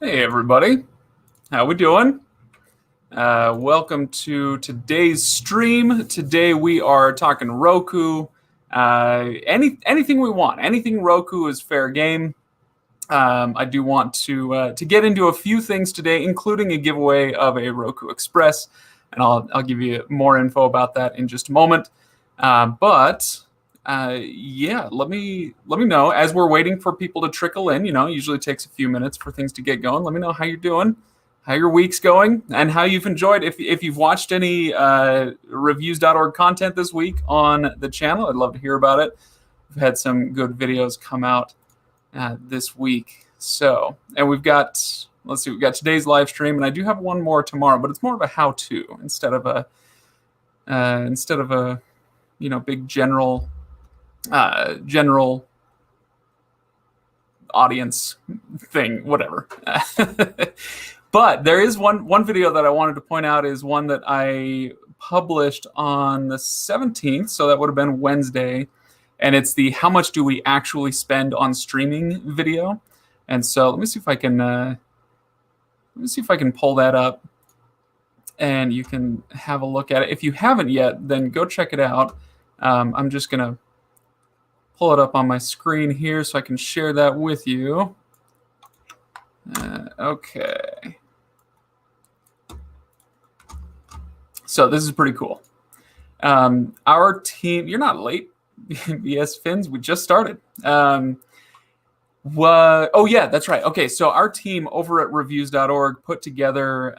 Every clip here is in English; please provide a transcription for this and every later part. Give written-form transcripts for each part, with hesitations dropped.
Hey everybody, how we doing? Welcome to today's stream. Today we are talking Roku. Anything we want, anything Roku is fair game. I do want to get into a few things today, including a giveaway of a Roku Express, and I'll give you more info about that in just a moment. Yeah, let me know as we're waiting for people to trickle in. You know, it usually takes a few minutes for things to get going. Let me know how you're doing, how your week's going, and how you've enjoyed. If you've watched any Reviews.org content this week on the channel, I'd love to hear about it. We've had some good videos come out this week. So, and we've got, let's see, we've got today's live stream, and I do have one more tomorrow, but it's more of a how-to instead of a big general audience thing, whatever. But there is one video that I wanted to point out, is one that I published on the 17th, so that would have been Wednesday, and it's the how much do we actually spend on streaming video. And so let me see if I can pull that up and you can have a look at it. If you haven't yet, then go check it out. I'm just gonna pull it up on my screen here so I can share that with you. Okay. So this is pretty cool. Our team, you're not late, BS Fins, we just started. Oh yeah, that's right. Okay, so our team over at Reviews.org put together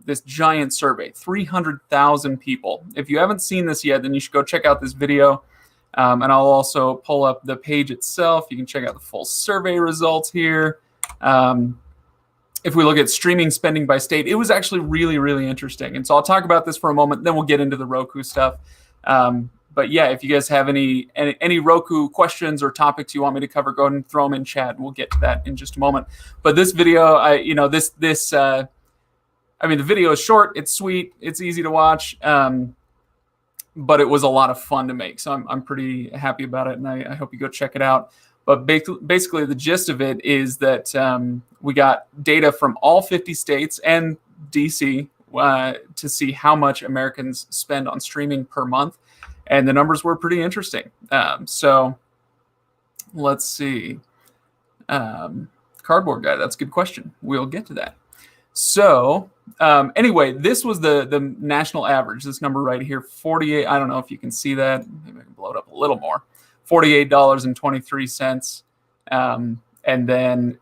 this giant survey, 300,000 people. If you haven't seen this yet, then you should go check out this video. And I'll also pull up the page itself. You can check out the full survey results here. If we look at streaming spending by state, it was actually really, really interesting. And so I'll talk about this for a moment, then we'll get into the Roku stuff. But yeah, if you guys have any Roku questions or topics you want me to cover, go ahead and throw them in chat, and we'll get to that in just a moment. But this video, the video is short, it's sweet, it's easy to watch. But it was a lot of fun to make, so I'm pretty happy about it, and I hope you go check it out. But basically, the gist of it is that we got data from all 50 states and DC to see how much Americans spend on streaming per month, and the numbers were pretty interesting. So let's see. Cardboard guy, that's a good question. We'll get to that. So anyway, this was the national average, this number right here, 48. I don't know if you can see that. Maybe I can blow it up a little more. $48.23. And then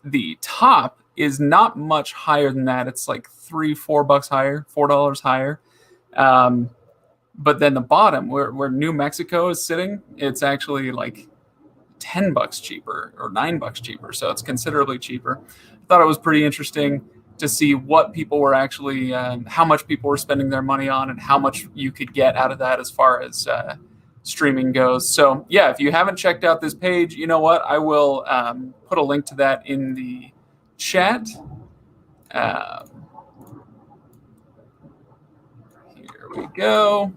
the top is not much higher than that. It's like $3-4 higher, $4 higher. But then the bottom, where New Mexico is sitting, it's actually like $10 cheaper or $9 cheaper. So it's considerably cheaper. I thought it was pretty interesting to see what people were actually, how much people were spending their money on, and how much you could get out of that as far as streaming goes. So yeah, if you haven't checked out this page, you know what? I will put a link to that in the chat. Here we go.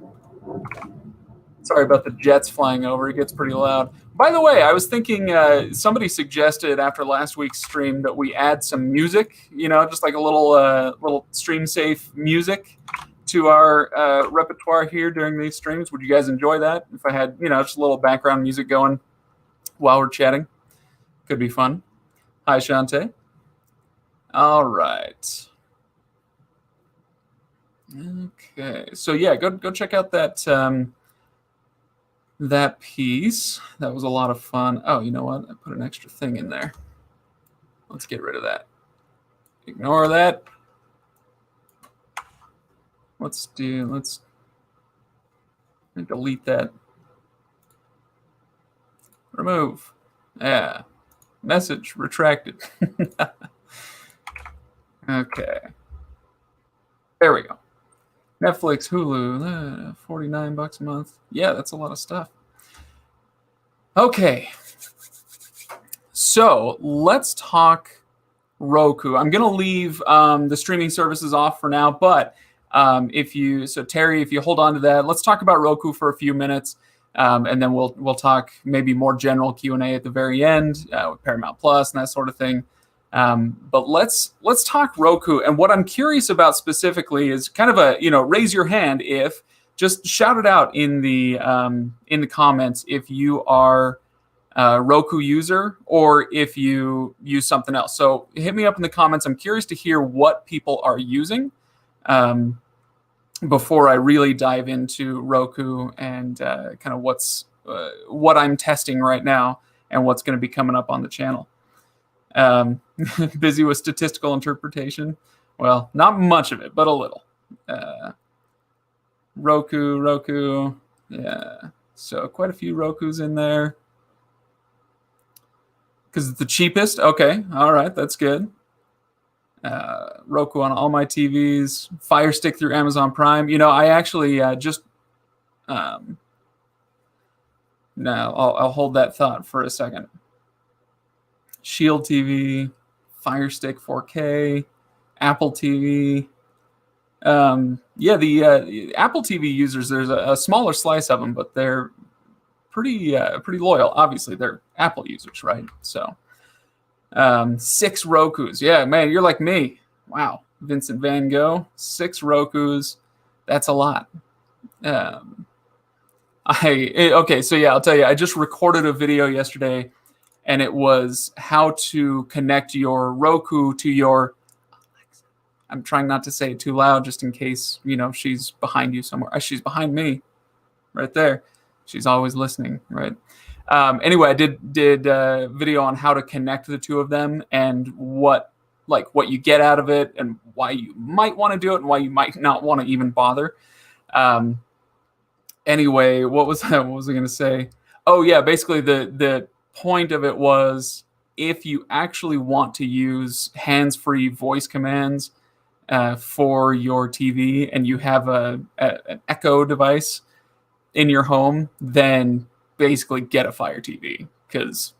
Sorry about the jets flying over. It gets pretty loud. By the way, I was thinking somebody suggested after last week's stream that we add some music, just like a little stream safe music to our repertoire here during these streams. Would you guys enjoy that? If I had, just a little background music going while we're chatting, could be fun. Hi, Shante. All right. Okay. So yeah, go check out that that piece. That was a lot of fun. Oh, you know what? I put an extra thing in there. Let's get rid of that. Ignore that. Let's delete that. Remove. Yeah. Message retracted. Okay. There we go. Netflix, Hulu, $49 a month. Yeah, that's a lot of stuff. Okay. So let's talk Roku. I'm going to leave the streaming services off for now, but Terry, if you hold on to that, let's talk about Roku for a few minutes, and then we'll talk maybe more general Q&A at the very end with Paramount Plus and that sort of thing. But let's talk Roku. And what I'm curious about specifically is kind of a, raise your hand if, just shout it out in the comments if you are a Roku user or if you use something else. So hit me up in the comments. I'm curious to hear what people are using before I really dive into Roku and kind of what I'm testing right now and what's going to be coming up on the channel. Busy with statistical interpretation. Well, not much of it, but a little. Roku. Yeah. So quite a few Rokus in there. Because it's the cheapest. Okay. All right. That's good. Roku on all my TVs. Fire Stick through Amazon Prime. I actually no, I'll hold that thought for a second. Shield TV, Fire Stick 4K, Apple TV. The Apple TV users, there's a smaller slice of them, but they're pretty loyal. Obviously, they're Apple users, right? So 6 Rokus. Yeah, man, you're like me. Wow, Vincent Van Gogh. 6 Rokus. That's a lot. Okay, so yeah, I'll tell you. I just recorded a video yesterday, and it was how to connect your Roku to your. I'm trying not to say it too loud, just in case she's behind you somewhere. She's behind me, right there. She's always listening, right? Anyway, I did a video on how to connect the two of them and what you get out of it and why you might want to do it and why you might not want to even bother. Anyway, what was I going to say? Oh yeah, basically the point of it was if you actually want to use hands-free voice commands for your TV and you have an Echo device in your home, then basically get a Fire TV, because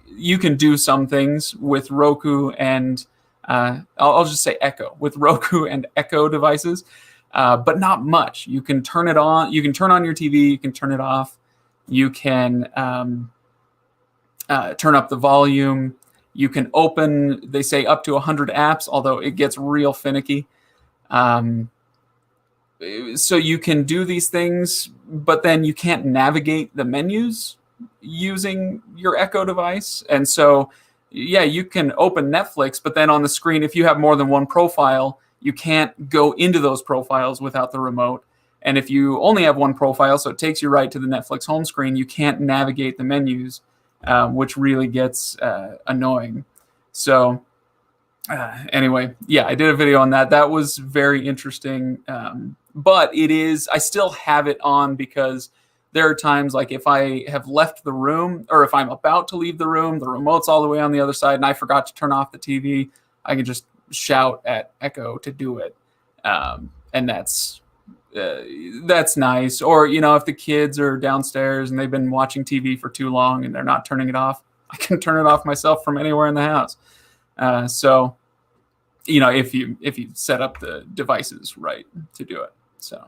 you can do some things with Roku and I'll just say Echo, with Roku and Echo devices, but not much. You can turn it on. You can turn on your TV. You can turn it off. You can turn up the volume. You can open, they say, up to 100 apps, although it gets real finicky. So you can do these things, but then you can't navigate the menus using your Echo device. And so, yeah, you can open Netflix, but then on the screen, if you have more than one profile, you can't go into those profiles without the remote. And if you only have one profile, so it takes you right to the Netflix home screen, you can't navigate the menus, which really gets annoying. So anyway, yeah, I did a video on that. That was very interesting. But I still have it on because there are times like if I have left the room or if I'm about to leave the room, the remote's all the way on the other side and I forgot to turn off the TV, I can just shout at Echo to do it. And that's nice. Or, if the kids are downstairs and they've been watching TV for too long and they're not turning it off, I can turn it off myself from anywhere in the house. So, if you set up the devices right to do it. So,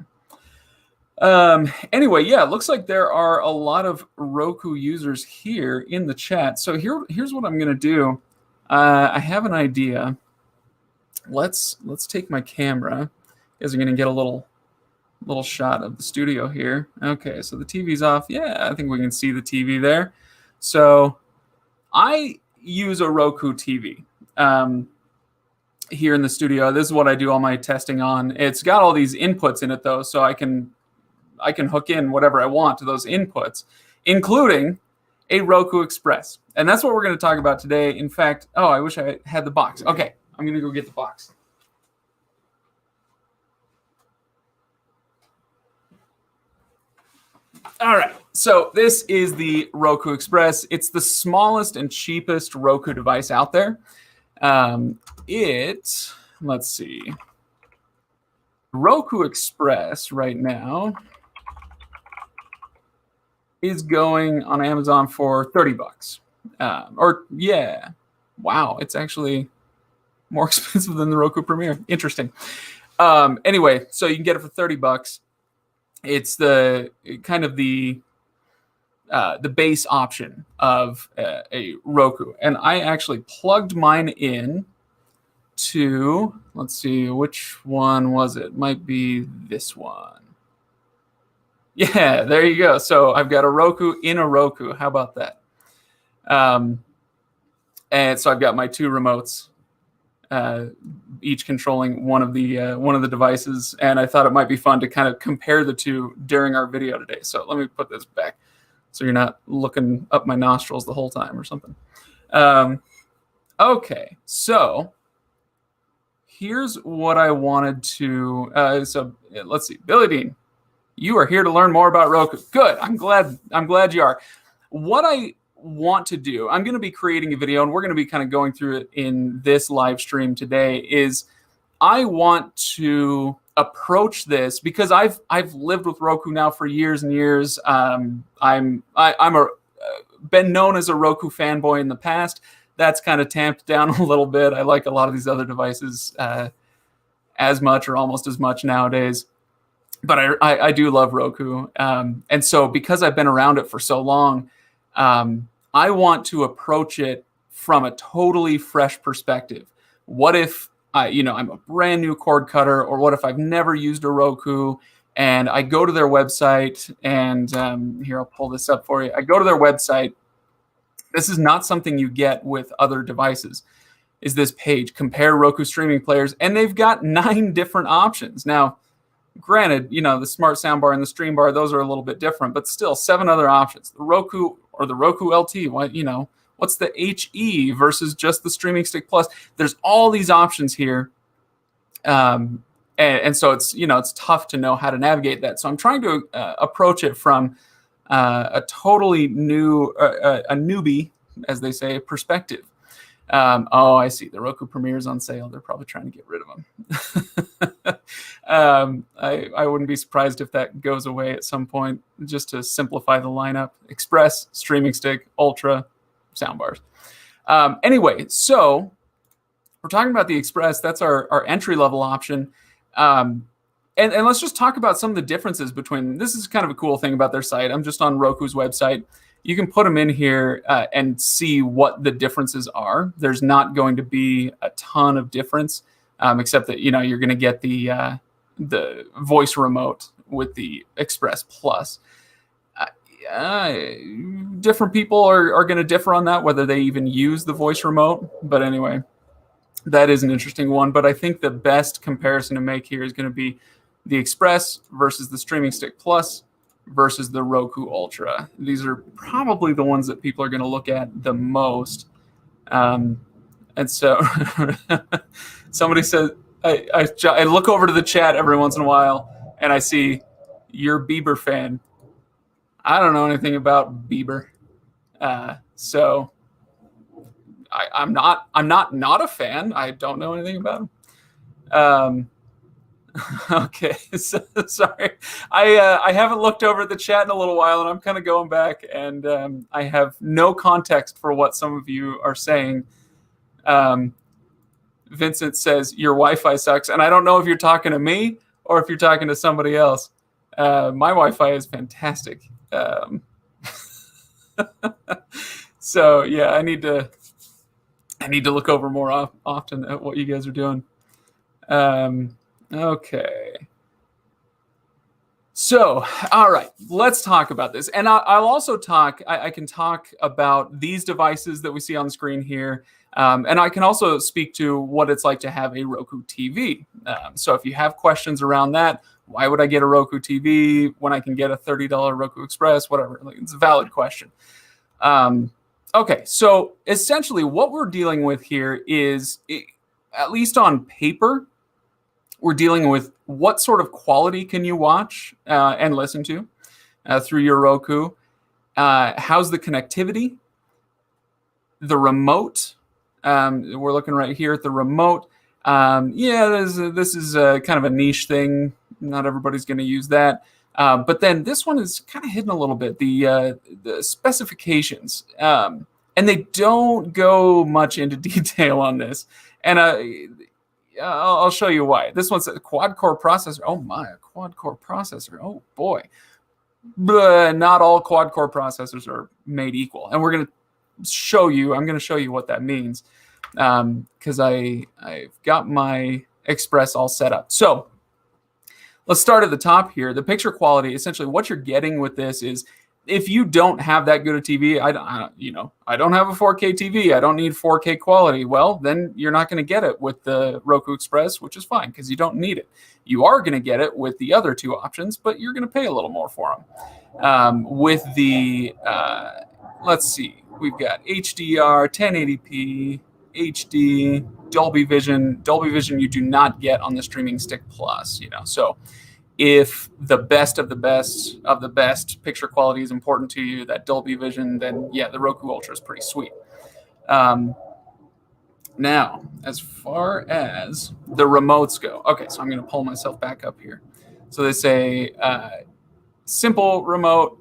anyway, yeah, it looks like there are a lot of Roku users here in the chat. So here's what I'm going to do. I have an idea. Let's take my camera. You guys are going to get a little shot of the studio here. Okay, so the TV's off. Yeah, I think we can see the TV there. So I use a Roku TV here in the studio. This is what I do all my testing on. It's got all these inputs in it though, so I can hook in whatever I want to those inputs, including a Roku Express. And that's what we're going to talk about today. In fact, I wish I had the box. Okay, I'm going to go get the box. All right, so this is the Roku Express. It's the smallest and cheapest Roku device out there. Let's see. Roku Express right now is going on Amazon for $30. Wow, it's actually more expensive than the Roku Premier. Interesting. Anyway, so you can get it for $30. It's the kind of the the base option of a Roku. And I actually plugged mine in to, let's see, which one was it? Might be this one. Yeah, there you go. So I've got a Roku in a Roku. How about that? And so I've got my two remotes, each controlling one of the devices. And I thought it might be fun to kind of compare the two during our video today. So let me put this back so you're not looking up my nostrils the whole time or something. Okay, so here's what I wanted to. So let's see, Billy Dean, you are here to learn more about Roku. Good. I'm glad you are. What I want to do, I'm going to be creating a video, and we're going to be kind of going through it in this live stream today, is I want to approach this because I've lived with Roku now for years and years. I'm been known as a Roku fanboy in the past. That's kind of tamped down a little bit. I like a lot of these other devices as much or almost as much nowadays. But I do love Roku. And so because I've been around it for so long, I want to approach it from a totally fresh perspective. What if I'm a brand new cord cutter, or what if I've never used a Roku and I go to their website and here, I'll pull this up for you. I go to their website. This is not something you get with other devices. Is this page, compare Roku streaming players, and they've got 9 different options. Now, granted, the smart soundbar and the stream bar, those are a little bit different, but still 7 other options. The Roku or the Roku LT, what's the HE versus just the Streaming Stick Plus? There's all these options here. And so it's tough to know how to navigate that. So I'm trying to approach it from a totally new, a newbie, as they say, perspective. I see. The Roku Premiere is on sale. They're probably trying to get rid of them. I wouldn't be surprised if that goes away at some point, just to simplify the lineup. Express, Streaming Stick, Ultra, soundbars. Anyway, so we're talking about the Express. That's our entry-level option. And let's just talk about some of the differences between. This is kind of a cool thing about their site. I'm just on Roku's website. You can put them in here and see what the differences are. There's not going to be a ton of difference, except that you're going to get the voice remote with the Express Plus. Different people are going to differ on that, whether they even use the voice remote. But anyway, that is an interesting one. But I think the best comparison to make here is going to be the Express versus the Streaming Stick Plus versus the Roku Ultra. These are probably the ones that people are going to look at the most. And so somebody said, I look over to the chat every once in a while and I see you're a Bieber fan. I don't know anything about Bieber. So I'm not a fan. I don't know anything about him. Okay, so, sorry. I haven't looked over the chat in a little while, and I'm kind of going back, and I have no context for what some of you are saying. Vincent says, your Wi-Fi sucks, and I don't know if you're talking to me or if you're talking to somebody else. My Wi-Fi is fantastic. So, yeah, I need to look over more often at what you guys are doing. Okay. So, all right, let's talk about this. And I'll also talk, I can talk about these devices that we see on the screen here. And I can also speak to what it's like to have a Roku TV. So if you have questions around that, why would I get a Roku TV when I can get a $30 Roku Express, whatever, it's a valid question. Okay, so essentially what we're dealing with here is, at least on paper, we're dealing with what sort of quality can you watch and listen to through your Roku. How's the connectivity? The remote. We're looking right here at the remote. This is kind of a niche thing. Not everybody's going to use that. But then this one is kind of hidden a little bit. The specifications. And they don't go much into detail on this. And I'll show you why. This one's a quad-core processor. Oh my, a quad-core processor. Oh boy. but not all quad-core processors are made equal. And we're going to show you, I'm going to show you what that means, because I've got my Express all set up. So let's start at the top here. The picture quality, essentially what you're getting with this is, if you don't have that good a TV, I don't have a 4K TV, I don't need 4K quality, well, then you're not going to get it with the Roku Express, which is fine because you don't need it. You are going to get it with the other two options, but you're going to pay a little more for them. With the, let's see, we've got HDR, 1080p, HD, Dolby Vision. Dolby Vision you do not get on the Streaming Stick Plus, so if the best of the best picture quality is important to you, that Dolby Vision, then yeah, the Roku Ultra is pretty sweet. Now, as far as the remotes go, okay, so I'm going to pull myself back up here. So they say simple remote,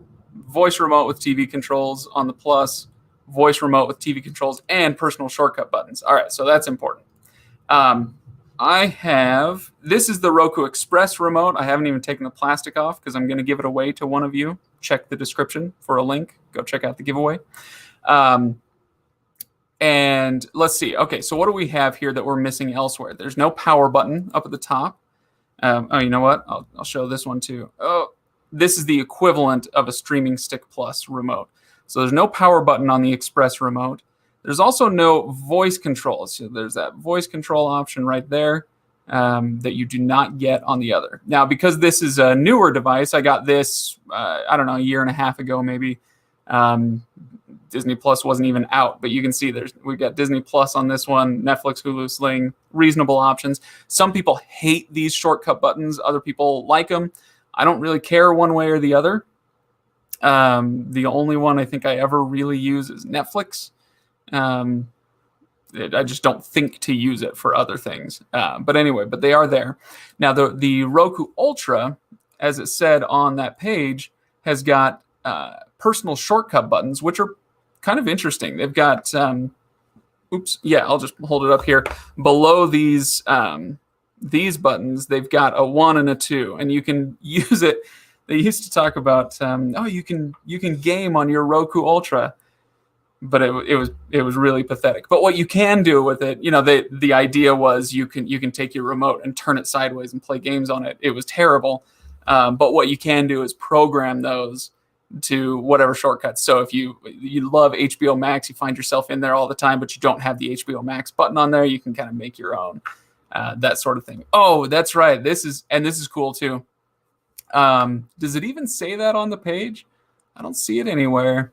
voice remote with TV controls on the Plus, voice remote with TV controls, and personal shortcut buttons. All right, so that's important. This is the Roku Express remote. I haven't even taken the plastic off because I'm going to give it away to one of you. Check the description for a link. Go check out the giveaway. And let's see. Okay, so what do we have here that we're missing elsewhere? There's no power button up at the top. Oh, you know what? I'll show this one too. Oh, this is the equivalent of a Streaming Stick Plus remote. So there's no power button on the Express remote. There's also no voice control. So there's that voice control option right there that you do not get on the other. Now, because this is a newer device, I got this, I don't know, a year and a half ago maybe. Disney Plus wasn't even out, but you can see we've got Disney Plus on this one, Netflix, Hulu, Sling, reasonable options. Some people hate these shortcut buttons. Other people like them. I don't really care one way or the other. The only one I think I ever really use is Netflix. I just don't think to use it for other things. But anyway, they are there. Now, the Roku Ultra, as it said on that page, has got personal shortcut buttons, which are kind of interesting. They've got, I'll just hold it up here. Below these buttons, they've got a 1 and a 2, and you can use it. They used to talk about, you can game on your Roku Ultra. But it was really pathetic. But what you can do with it, the idea was you can take your remote and turn it sideways and play games on it. It was terrible. But what you can do is program those to whatever shortcuts. So if you love HBO Max, you find yourself in there all the time, but you don't have the HBO Max button on there, you can kind of make your own, that sort of thing. Oh, that's right. This is cool too. Does it even say that on the page? I don't see it anywhere.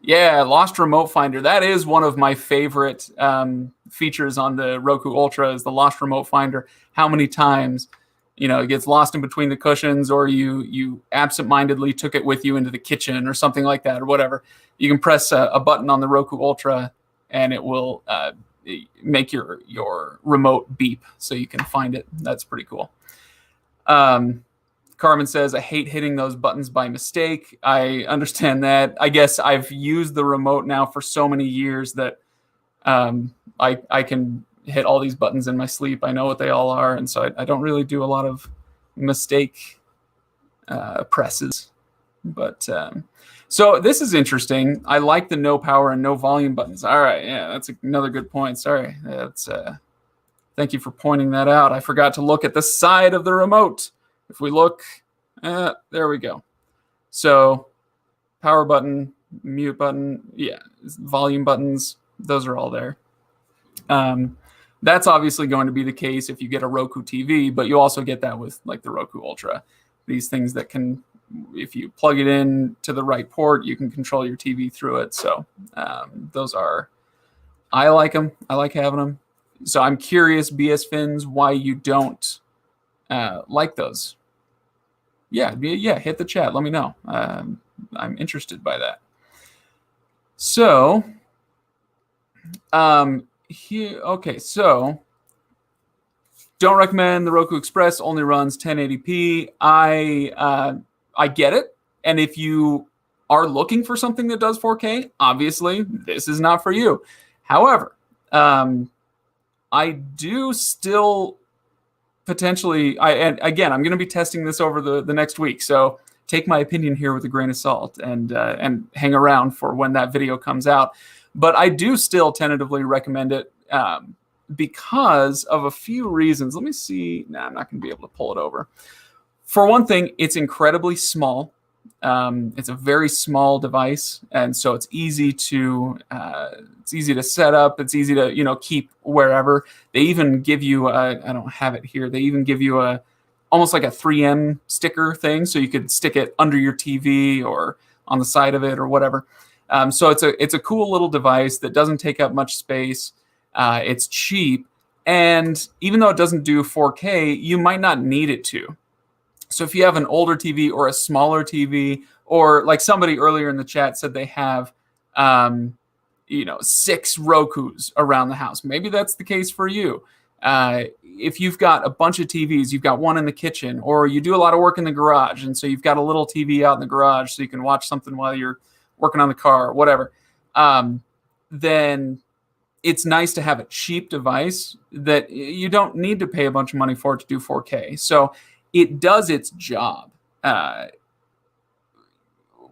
Yeah, Lost Remote Finder. That is one of my favorite features on the Roku Ultra, is the Lost Remote Finder. How many times, it gets lost in between the cushions, or you absentmindedly took it with you into the kitchen or something like that, or whatever. You can press a button on the Roku Ultra and it will make your remote beep so you can find it. That's pretty cool. Carmen says, I hate hitting those buttons by mistake. I understand that. I guess I've used the remote now for so many years that I can hit all these buttons in my sleep. I know what they all are. And so I don't really do a lot of mistake presses. But so this is interesting. I like the no power and no volume buttons. All right. Yeah, that's another good point. Sorry. Thank you for pointing that out. I forgot to look at the side of the remote. If we look, there we go. So power button, mute button, yeah, volume buttons, those are all there. That's obviously going to be the case if you get a Roku TV, but you also get that with like the Roku Ultra. These things that can, if you plug it in to the right port, you can control your TV through it. So those are, I like them. I like having them. So I'm curious, BS Fins, why you don't like those. Yeah, hit the chat. Let me know. I'm interested by that. So, okay, so don't recommend the Roku Express. Only runs 1080p. I get it. And if you are looking for something that does 4K, obviously this is not for you. However, I do still potentially, and again, I'm going to be testing this over the next week, so take my opinion here with a grain of salt, and hang around for when that video comes out. But I do still tentatively recommend it because of a few reasons. Let me see. Nah, I'm not going to be able to pull it over. For one thing, it's incredibly small. It's a very small device, and so it's easy to set up. It's easy to keep wherever. They even give you I don't have it here. They even give you almost like a 3M sticker thing, so you could stick it under your TV or on the side of it or whatever. So it's a cool little device that doesn't take up much space. It's cheap, and even though it doesn't do 4K, you might not need it to. So if you have an older TV or a smaller TV, or like somebody earlier in the chat said they have, 6 Rokus around the house, maybe that's the case for you. If you've got a bunch of TVs, you've got one in the kitchen, or you do a lot of work in the garage, and so you've got a little TV out in the garage so you can watch something while you're working on the car or whatever, then it's nice to have a cheap device that you don't need to pay a bunch of money for it to do 4K. So it does its job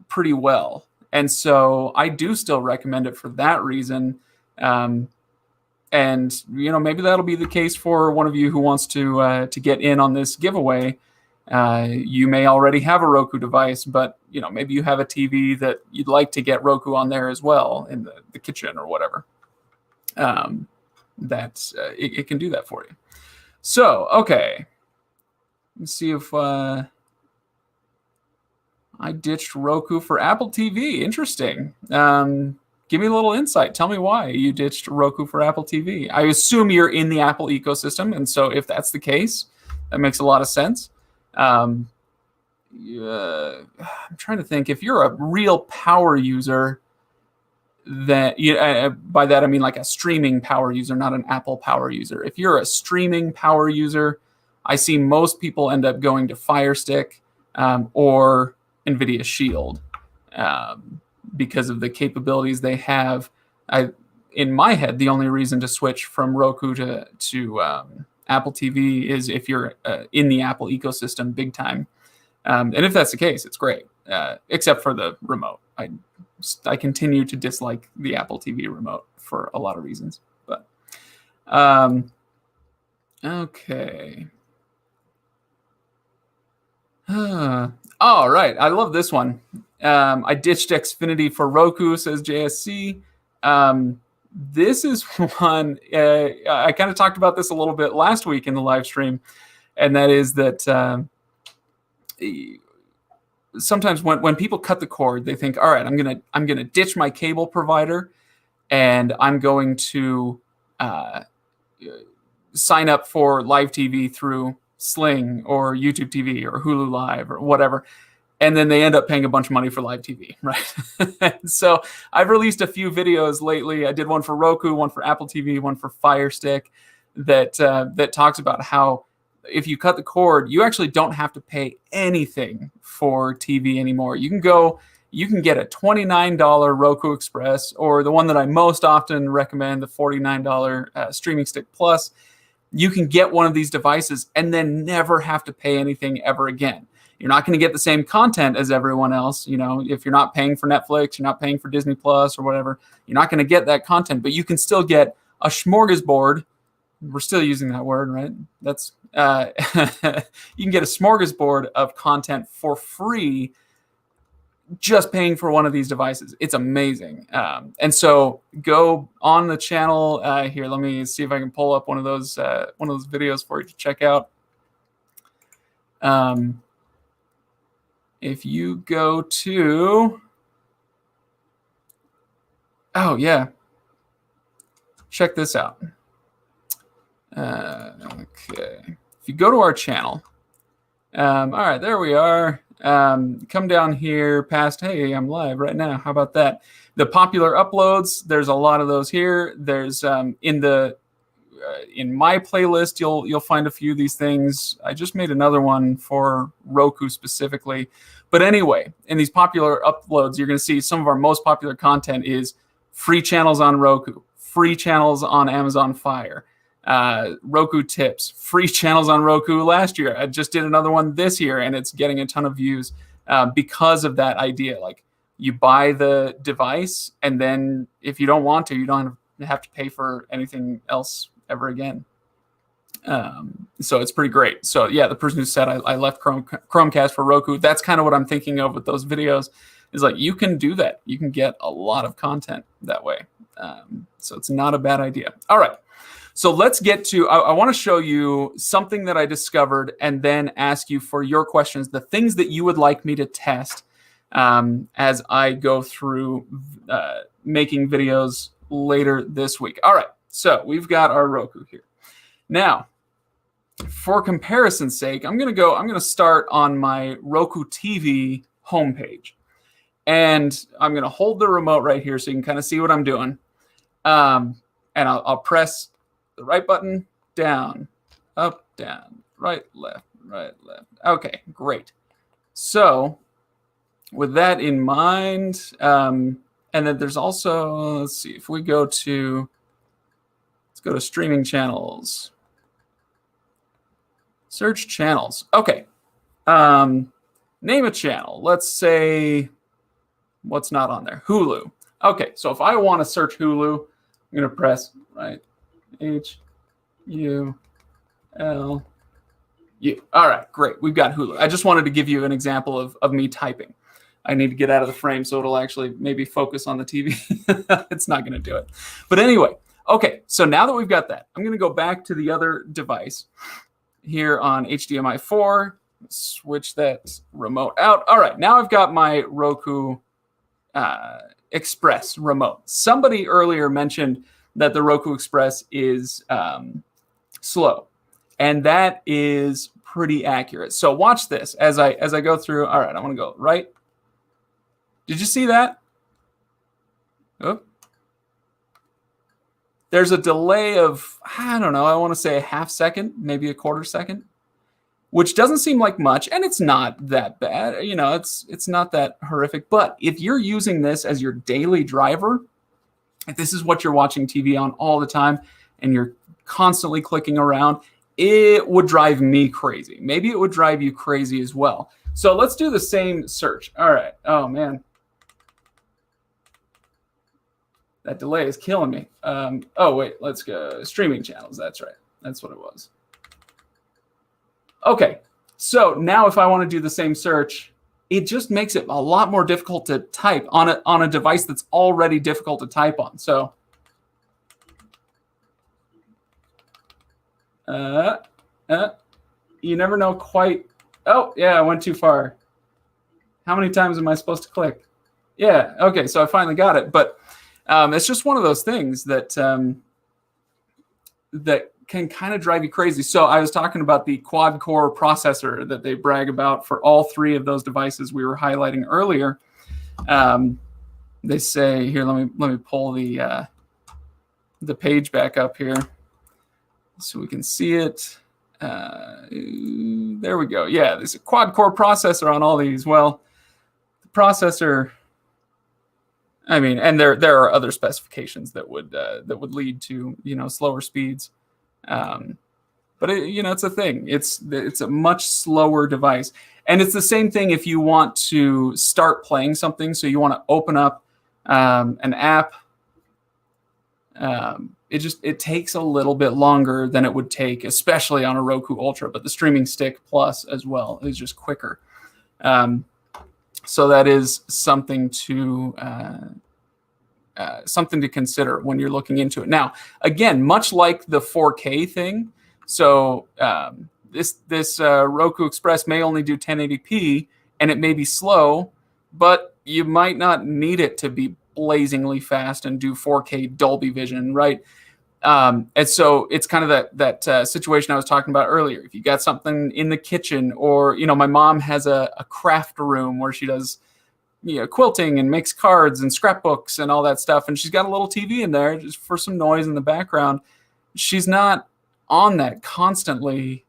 pretty well. And so I do still recommend it for that reason. And maybe that'll be the case for one of you who wants to get in on this giveaway. You may already have a Roku device, but maybe you have a TV that you'd like to get Roku on there as well in the kitchen or whatever. It can do that for you. So, okay. Let's see if I ditched Roku for Apple TV. Interesting. Give me a little insight. Tell me why you ditched Roku for Apple TV. I assume you're in the Apple ecosystem, and so if that's the case, that makes a lot of sense. I'm trying to think. If you're a real power user, that by that I mean like a streaming power user, not an Apple power user. If you're a streaming power user, I see most people end up going to Fire Stick or NVIDIA Shield because of the capabilities they have. In my head, the only reason to switch from Roku to Apple TV is if you're in the Apple ecosystem big time. And if that's the case, it's great, except for the remote. I continue to dislike the Apple TV remote for a lot of reasons. But okay. All right. I love this one. I ditched Xfinity for Roku, says JSC. This is one, I kind of talked about this a little bit last week in the live stream, and that is that sometimes when people cut the cord, they think, all right, I'm gonna ditch my cable provider, and I'm going to sign up for live TV through Sling or YouTube TV or Hulu Live or whatever. And then they end up paying a bunch of money for live TV, right? So I've released a few videos lately. I did one for Roku, one for Apple TV, one for Fire Stick that talks about how if you cut the cord, you actually don't have to pay anything for TV anymore. You can get a $29 Roku Express, or the one that I most often recommend, the $49 Streaming Stick Plus. You can get one of these devices and then never have to pay anything ever again. You're not going to get the same content as everyone else. If you're not paying for Netflix, you're not paying for Disney Plus or whatever, you're not going to get that content, but you can still get a smorgasbord. We're still using that word, right? That's you can get a smorgasbord of content for free just paying for one of these devices. It's amazing. And so go on the channel here. Let me see if I can pull up one of those videos for you to check out. If you go to, check this out. Okay. If you go to our channel, all right, there we are. Come down here past, hey, I'm live right now. How about that? The popular uploads, there's a lot of those here. There's in my playlist, you'll find a few of these things. I just made another one for Roku specifically. But anyway, in these popular uploads, you're going to see some of our most popular content is free channels on Roku, free channels on Amazon Fire, Roku tips, free channels on Roku last year. I just did another one this year, and it's getting a ton of views because of that idea. Like, you buy the device, and then if you don't want to, you don't have to pay for anything else ever again. So it's pretty great. So yeah, the person who said I left Chromecast for Roku, that's kind of what I'm thinking of with those videos, is like, you can do that. You can get a lot of content that way. So it's not a bad idea. All right. So let's get to, I want to show you something that I discovered and then ask you for your questions, the things that you would like me to test as I go through making videos later this week. All right. So we've got our Roku here. Now, for comparison's sake, I'm going to start on my Roku TV homepage. And I'm going to hold the remote right here so you can kind of see what I'm doing. And I'll press the right button, down, up, down, right, left, right, left. Okay, great. So with that in mind, and then there's also, let's see, if we let's go to streaming channels. Search channels. Okay. Name a channel. Let's say, what's not on there? Hulu. Okay, so if I want to search Hulu, I'm going to press right, H-U-L-U. All right, great. We've got Hulu. I just wanted to give you an example of me typing. I need to get out of the frame so it'll actually maybe focus on the TV. It's not going to do it. But anyway, okay, so now that we've got that, I'm going to go back to the other device here on HDMI 4, switch that remote out. All right, now I've got my Roku Express remote. Somebody earlier mentioned that the Roku Express is slow, and that is pretty accurate. So watch this as I go through. All right, I want to go right. Did you see that? Oh. There's a delay of, I don't know, I want to say a half second, maybe a quarter second, which doesn't seem like much, and it's not that bad. You know, it's not that horrific. But if you're using this as your daily driver, if this is what you're watching TV on all the time, and you're constantly clicking around, it would drive me crazy. Maybe it would drive you crazy as well. So let's do the same search. All right. Oh, man. That delay is killing me. Oh, wait, let's go. Streaming channels. That's right. That's what it was. Okay, so now if I want to do the same search, it just makes it a lot more difficult to type on a device that's already difficult to type on. So, you never know quite. Oh, yeah, I went too far. How many times am I supposed to click? Yeah, okay, so I finally got it. But it's just one of those things that that can kind of drive you crazy. So I was talking about the quad-core processor that they brag about for all three of those devices we were highlighting earlier. They say here, let me pull the page back up here so we can see it. There we go. Yeah, there's a quad-core processor on all these. Well, the processor, I mean, and there are other specifications that would lead to, you know, slower speeds. But it's a thing. It's a much slower device, and it's the same thing if you want to start playing something. So you want to open up an app. It takes a little bit longer than it would take, especially on a Roku Ultra. But the Streaming Stick Plus as well is just quicker. So that is something to consider when you're looking into it. Now, again, much like the 4K thing, so this Roku Express may only do 1080p, and it may be slow, but you might not need it to be blazingly fast and do 4K Dolby Vision, right? And so it's kind of that situation I was talking about earlier. If you got something in the kitchen, or, you know, my mom has a craft room where she does, you know, quilting and makes cards and scrapbooks and all that stuff, and she's got a little TV in there just for some noise in the background. She's not on that constantly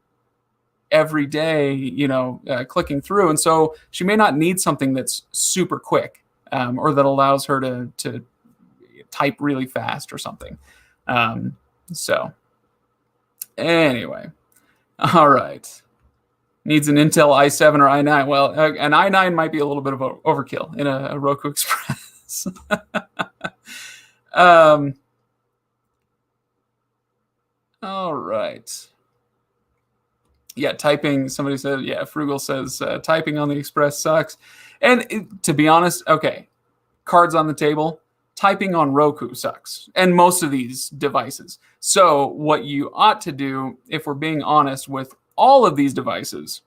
every day, you know, clicking through, and so she may not need something that's super quick, or that allows her to type really fast or something. So Anyway, all right. Needs an Intel i7 or i9. Well, an i9 might be a little bit of overkill in a Roku Express. All right. Yeah, typing. Somebody said, yeah, Frugal says typing on the Express sucks. And to be honest, okay, cards on the table, typing on Roku sucks, and most of these devices. So what you ought to do, if we're being honest with all of these devices,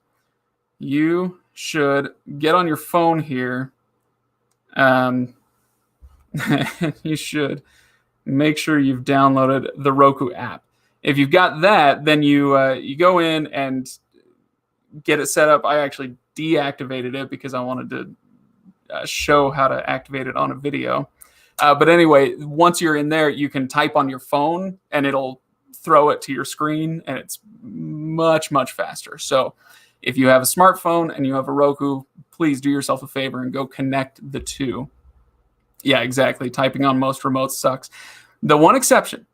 you should get on your phone here. You should make sure you've downloaded the Roku app. If you've got that, then you go in and get it set up. I actually deactivated it because I wanted to show how to activate it on a video. But anyway, once you're in there, you can type on your phone and it'll throw it to your screen, and it's much, much faster. So if you have a smartphone and you have a Roku, please do yourself a favor and go connect the two. Yeah, exactly. Typing on most remotes sucks. The one exception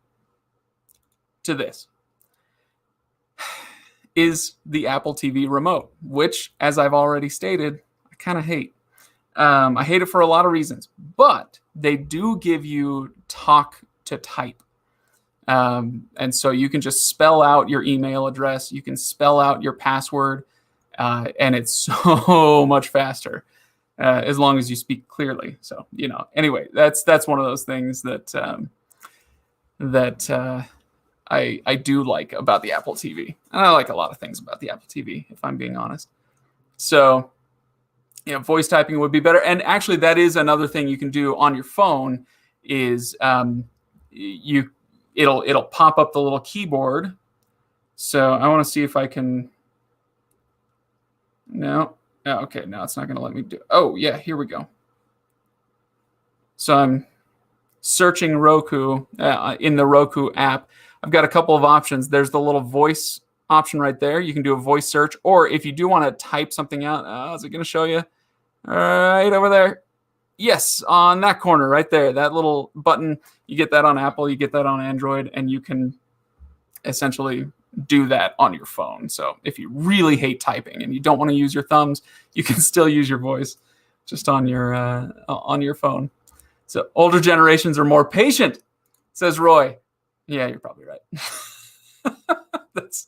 to this is the Apple TV remote, which, as I've already stated, I kind of hate. I hate it for a lot of reasons, but they do give you talk to type. And so you can just spell out your email address, you can spell out your password, and it's so much faster as long as you speak clearly. So, anyway, that's one of those things that I do like about the Apple TV. And I like a lot of things about the Apple TV, if I'm being honest. So, voice typing would be better. And actually, that is another thing you can do on your phone is it'll pop up the little keyboard. So I want to see if I can. No. Oh, okay, no, it's not going to let me do. Oh, yeah, here we go. So I'm searching Roku in the Roku app. I've got a couple of options. There's the little voice option right there. You can do a voice search, or if you do want to type something out, is it going to show you? Right over there. Yes, on that corner right there, that little button. You get that on Apple, you get that on Android, and you can essentially do that on your phone. So if you really hate typing and you don't want to use your thumbs, you can still use your voice just on your phone. So older generations are more patient, says Roy. Yeah, you're probably right. That's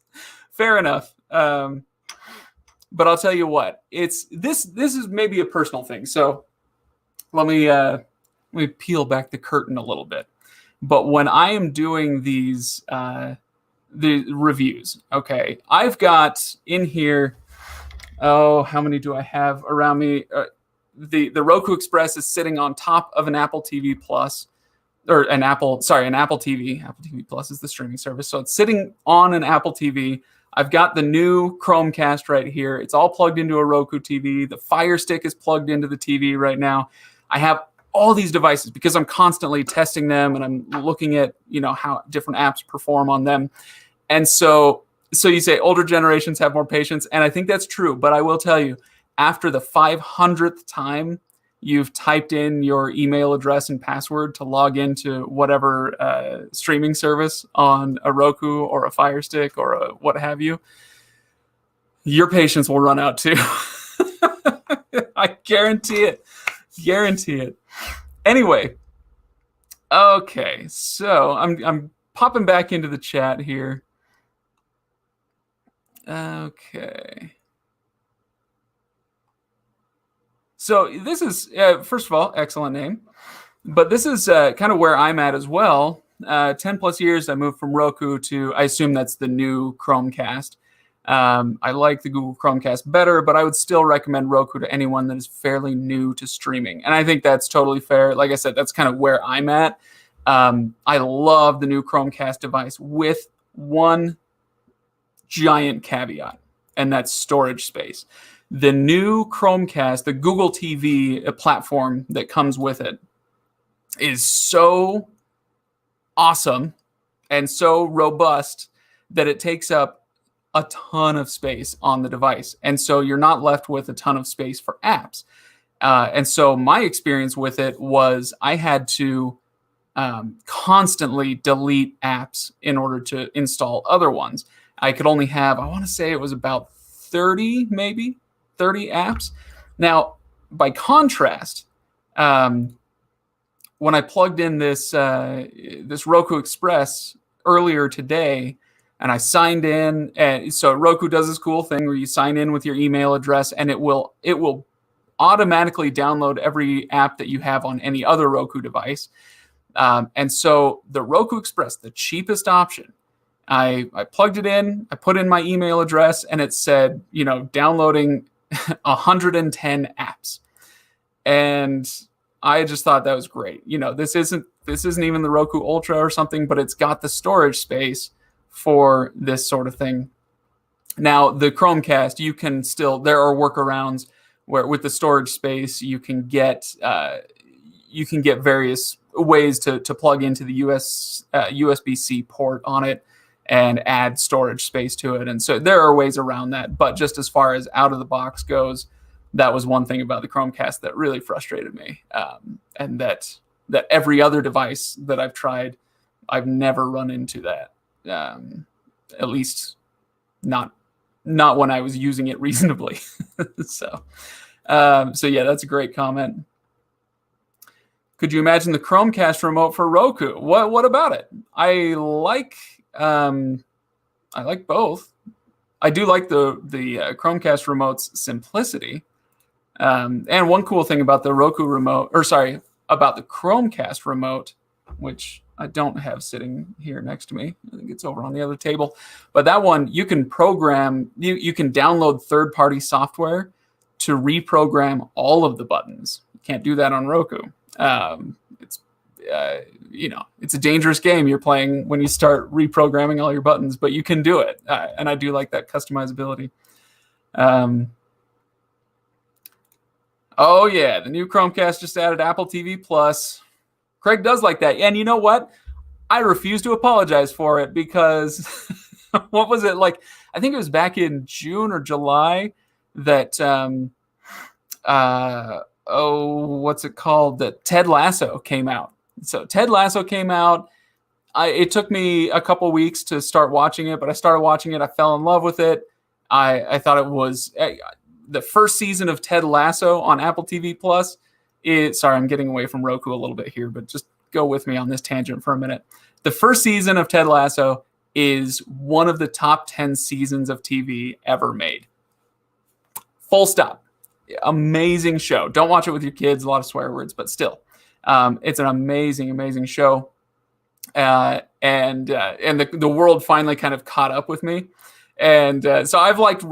fair enough. But I'll tell you what, this is maybe a personal thing. So let me peel back the curtain a little bit. But when I am doing these the reviews, okay, I've got in here, how many do I have around me? The Roku Express is sitting on top of an Apple TV Plus, or an Apple TV. Apple TV Plus is the streaming service. So it's sitting on an Apple TV. I've got the new Chromecast right here. It's all plugged into a Roku TV. The Fire Stick is plugged into the TV right now. I have all these devices because I'm constantly testing them and I'm looking at, how different apps perform on them. And so you say older generations have more patience, and I think that's true. But I will tell you, after the 500th time you've typed in your email address and password to log into whatever streaming service on a Roku or a Fire Stick or a what have you, your patience will run out too. I guarantee it. Guarantee it. Anyway, okay, so I'm popping back into the chat here. Okay. So this is, first of all, excellent name. But this is kind of where I'm at as well. 10 plus years, I moved from Roku to, I assume that's the new Chromecast. I like the Google Chromecast better, but I would still recommend Roku to anyone that is fairly new to streaming. And I think that's totally fair. Like I said, that's kind of where I'm at. I love the new Chromecast device with one giant caveat, and that's storage space. The new Chromecast, the Google TV platform that comes with it, is so awesome and so robust that it takes up a ton of space on the device. And so you're not left with a ton of space for apps. And so my experience with it was I had to constantly delete apps in order to install other ones. I could only have, I want to say it was about 30 apps. Now, by contrast, when I plugged in this Roku Express earlier today, and I signed in, and so Roku does this cool thing where you sign in with your email address, and it will automatically download every app that you have on any other Roku device. And so the Roku Express, the cheapest option, I plugged it in, I put in my email address, and it said, downloading 110 apps. And I just thought that was great. This isn't even the Roku Ultra or something, but it's got the storage space for this sort of thing. Now, the Chromecast, there are workarounds where with the storage space, you can get various ways to plug into the USB-C port on it and add storage space to it. And so there are ways around that. But just as far as out of the box goes, that was one thing about the Chromecast that really frustrated me. And that every other device that I've tried, I've never run into that. At least not when I was using it reasonably. So yeah, that's a great comment. Could you imagine the Chromecast remote for Roku? What about it? I like both. I do like the Chromecast remote's simplicity. And one cool thing about the about the Chromecast remote, which I don't have sitting here next to me. I think it's over on the other table. But that one, you can program, you can download third-party software to reprogram all of the buttons. You can't do that on Roku. It's a dangerous game you're playing when you start reprogramming all your buttons, but you can do it. And I do like that customizability. Oh yeah, the new Chromecast just added Apple TV Plus. Craig does like that. And you know what? I refuse to apologize for it because what was it like? I think it was back in June or July that what's it called? That Ted Lasso came out. So Ted Lasso came out. It took me a couple weeks to start watching it, but I started watching it. I fell in love with it. I thought it was the first season of Ted Lasso on Apple TV Plus. Sorry, I'm getting away from Roku a little bit here, but just go with me on this tangent for a minute. The first season of Ted Lasso is one of the top 10 seasons of TV ever made. Full stop. Amazing show. Don't watch it with your kids. A lot of swear words, but still, it's an amazing, amazing show. And the world finally kind of caught up with me. And so I've liked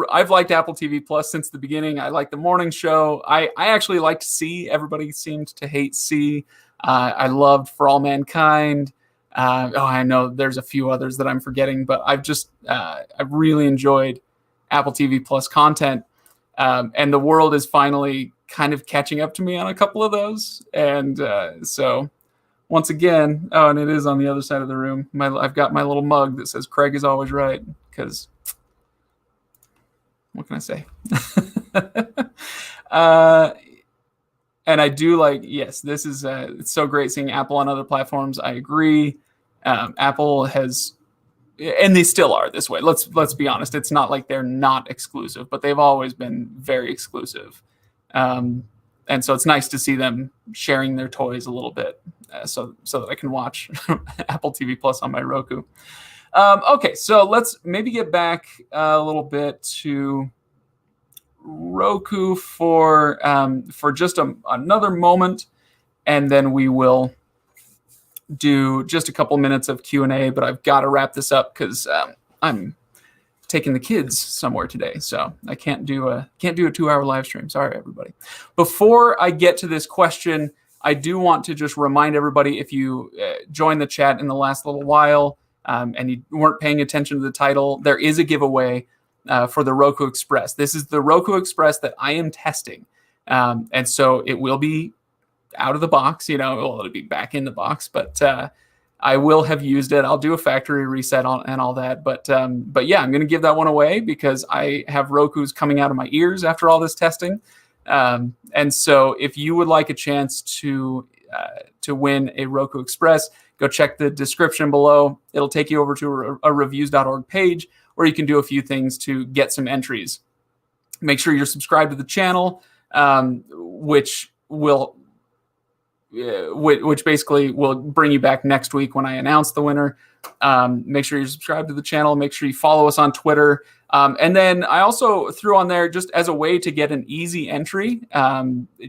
Apple TV Plus since the beginning. I like the morning show. I actually liked C. Everybody seemed to hate C. I loved For All Mankind. I know there's a few others that I'm forgetting, but I've really enjoyed Apple TV Plus content. And the world is finally kind of catching up to me on a couple of those. And so once again, and it is on the other side of the room. I've got my little mug that says Craig is always right, because what can I say? And I do like, yes, this is it's so great seeing Apple on other platforms. I agree. Apple has, and they still are this way. Let's be honest. It's not like they're not exclusive, but they've always been very exclusive. And so it's nice to see them sharing their toys a little bit, so that I can watch Apple TV Plus on my Roku. Okay, so let's maybe get back a little bit to Roku for just another moment, and then we will do just a couple minutes of Q&A. But I've got to wrap this up because I'm taking the kids somewhere today, so I can't do a 2-hour live stream. Sorry, everybody. Before I get to this question, I do want to just remind everybody, if you joined the chat in the last little while, and you weren't paying attention to the title, there is a giveaway for the Roku Express. This is the Roku Express that I am testing. And so it will be out of the box, it'll be back in the box, but I will have used it. I'll do a factory reset and all that. But yeah, I'm going to give that one away because I have Rokus coming out of my ears after all this testing. And so if you would like a chance to win a Roku Express, go check the description below. It'll take you over to a reviews.org page where you can do a few things to get some entries. Make sure you're subscribed to the channel, which basically will bring you back next week when I announce the winner. Make sure you're subscribed to the channel. Make sure you follow us on Twitter. And then I also threw on there, just as a way to get an easy entry,